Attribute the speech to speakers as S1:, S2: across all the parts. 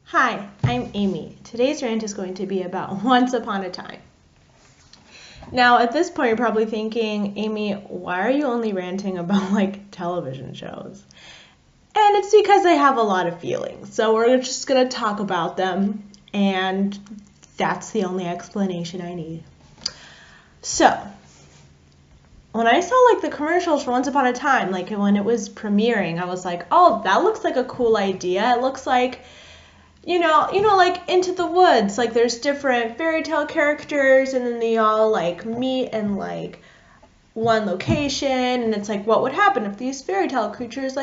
S1: Hi, I'm Amy. Today's rant is going to be about Once Upon a Time. Now, at this point, you're probably thinking, Amy, why are you only ranting about television shows? And it's because I have a lot of feelings. So we're just going to talk about them, and that's the only explanation I need. So, when I saw the commercials for Once Upon a Time, when it was premiering, I was like, oh, that looks like a cool idea. It looks like Into the Woods, there's different fairy tale characters, and then they all meet in one location, and it's what would happen if these fairy tale characters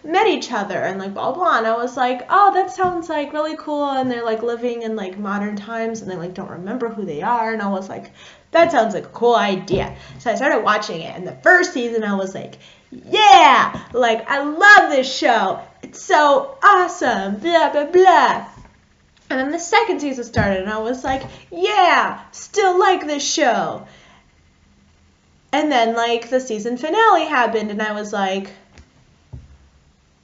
S1: met each other, and blah blah. And I was like, oh, that sounds really cool, and they're living in modern times, and they don't remember who they are, and I was like, that sounds like a cool idea. So I started watching it, and the first season I was like, yeah, I love this show. It's so awesome, blah, blah, blah. And then the second season started, and I was like, yeah, still like this show. And then, the season finale happened, and I was like,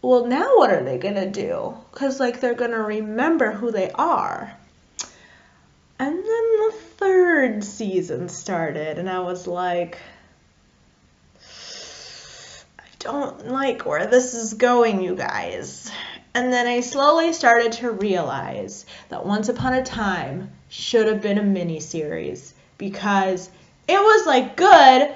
S1: well, now what are they going to do? Because, they're going to remember who they are. And then the third season started, and I was like, don't like where this is going, you guys. And then I slowly started to realize that Once Upon a Time should have been a mini-series, because it was good,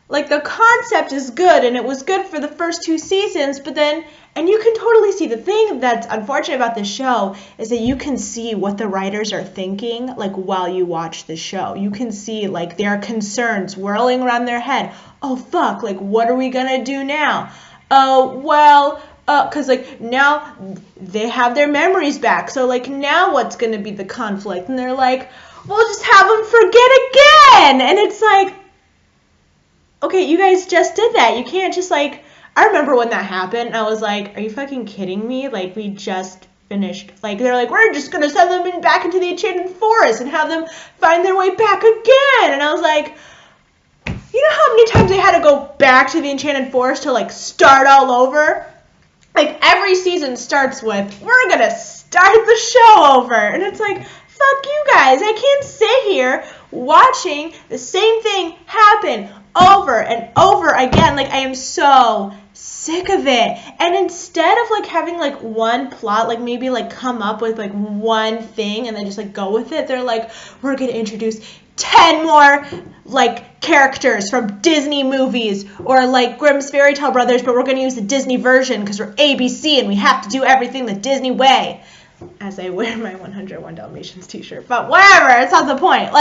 S1: the concept is good, and it was good for the first two seasons, but then, and you can totally see, the thing that's unfortunate about this show is that you can see what the writers are thinking, while you watch the show. You can see, their concerns whirling around their head. Oh, fuck, what are we gonna do now? Oh, well, because, now they have their memories back, so, now what's gonna be the conflict? And they're like, we'll just have them forget again! And it's okay, you guys just did that. You can't just, I remember when that happened, and I was like, are you fucking kidding me? We just finished. They're like, we're just gonna send them back into the Enchanted Forest and have them find their way back again. And I was like, you know how many times they had to go back to the Enchanted Forest to, start all over? Every season starts with, we're gonna start the show over. And it's like, fuck you guys. I can't sit here watching the same thing happen over and over again. I am so sick of it. And instead of having one plot, maybe come up with one thing and then just go with it, they're we're gonna introduce 10 more characters from Disney movies, or Grimm's Fairy Tale Brothers, but we're gonna use the Disney version because we're ABC and we have to do everything the Disney way. As I wear my 101 Dalmatians t-shirt, but whatever, it's not the point.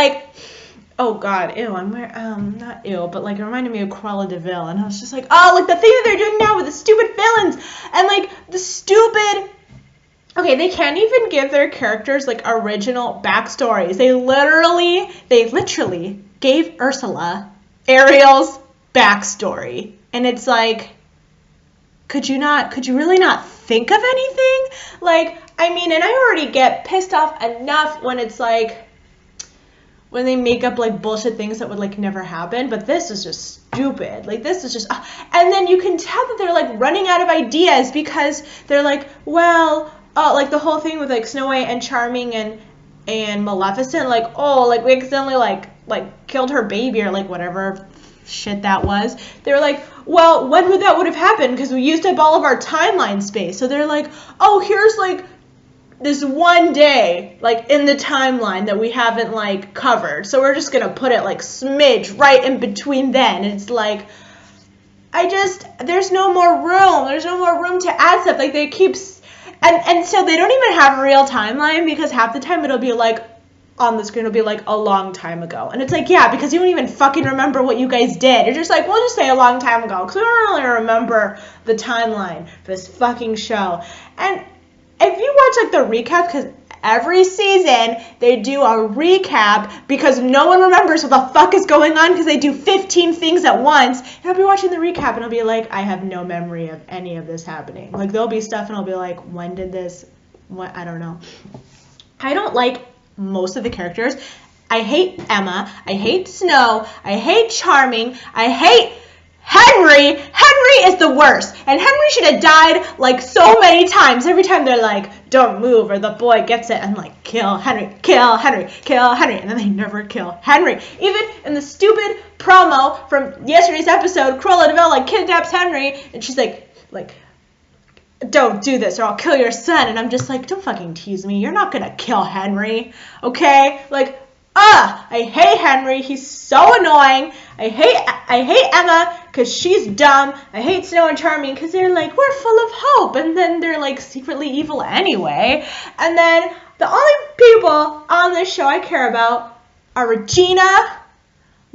S1: Oh god, ew, I'm wearing, not ew, but it reminded me of Cruella de Vil, and I was just like, oh, the thing that they're doing now with the stupid villains, and the stupid, okay, they can't even give their characters original backstories. They literally gave Ursula Ariel's backstory, and it's could you really not think of anything? And I already get pissed off enough when it's when they make up bullshit things that would never happen, but this is just stupid. This is just, and then you can tell that they're running out of ideas, because they're well, the whole thing with Snow White and Charming and Maleficent, we accidentally killed her baby, or whatever shit that was. They were well, when would that have happened? Because we used up all of our timeline space. So they're oh, here's this one day in the timeline that we haven't covered, so we're just gonna put it smidge right in between then. And it's there's no more room to add stuff. They keep, and so they don't even have a real timeline, because half the time it'll be on the screen, it'll be a long time ago, and it's yeah, because you don't even fucking remember what you guys did. You're just we'll just say a long time ago, because we don't really remember the timeline for this fucking show. And if you watch the recap, because every season they do a recap, because no one remembers what the fuck is going on, because they do 15 things at once, and I'll be watching the recap, and I'll be I have no memory of any of this happening. There'll be stuff, and I'll be when did this, what, I don't know. I don't like most of the characters. I hate Emma, I hate Snow, I hate Charming, I hate Henry is the worst. And Henry should have died like so many times. Every time they're like, don't move or the boy gets it. I'm like, kill Henry, kill Henry, kill Henry. And then they never kill Henry. Even in the stupid promo from yesterday's episode, Cruella de Vil like kidnaps Henry. And she's like, don't do this or I'll kill your son. And I'm just like, don't fucking tease me. You're not gonna kill Henry. Okay? Like, I hate Henry. He's so annoying. I hate Emma because she's dumb. I hate Snow and Charming because they're like, we're full of hope. And then they're like secretly evil anyway. And then the only people on this show I care about are Regina,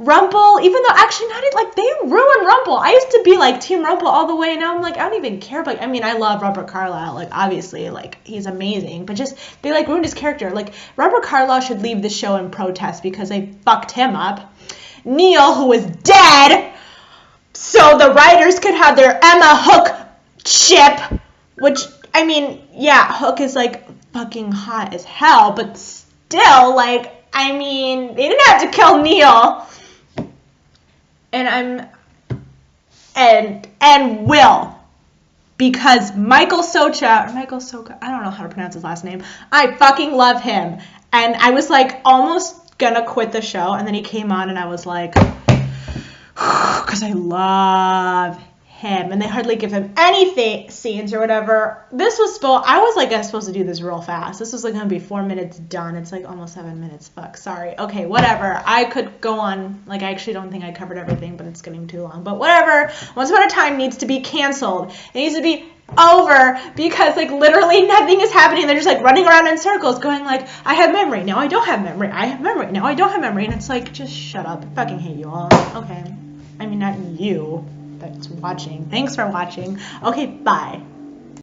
S1: Rumple, even though actually not like they ruined Rumple. I used to be like Team Rumple all the way, and now I'm like, I don't even care. But I mean, I love Robert Carlyle. Like obviously, like he's amazing. But just they like ruined his character. Like Robert Carlyle should leave the show in protest because they fucked him up. Neil, who was dead, so the writers could have their Emma Hook ship. Which I mean, yeah, Hook is like fucking hot as hell, but still, like I mean, they didn't have to kill Neil. And Will, because Michael Socha, I don't know how to pronounce his last name. I fucking love him. And I was like almost gonna quit the show, and then he came on and I was like, because I love him, and they hardly give him any scenes or whatever. I was like, I'm supposed to do this real fast. This was like gonna be 4 minutes done. It's like almost 7 minutes. Fuck, sorry. Okay, whatever. I could go on. Like, I actually don't think I covered everything, but it's getting too long. But whatever. Once Upon a Time needs to be canceled. It needs to be over because like literally nothing is happening. They're just like running around in circles going like, I have memory, now I don't have memory. I have memory, now I don't have memory. And it's like, just shut up. I fucking hate you all. Okay. I mean, not you that's watching. Thanks for watching. Okay, bye.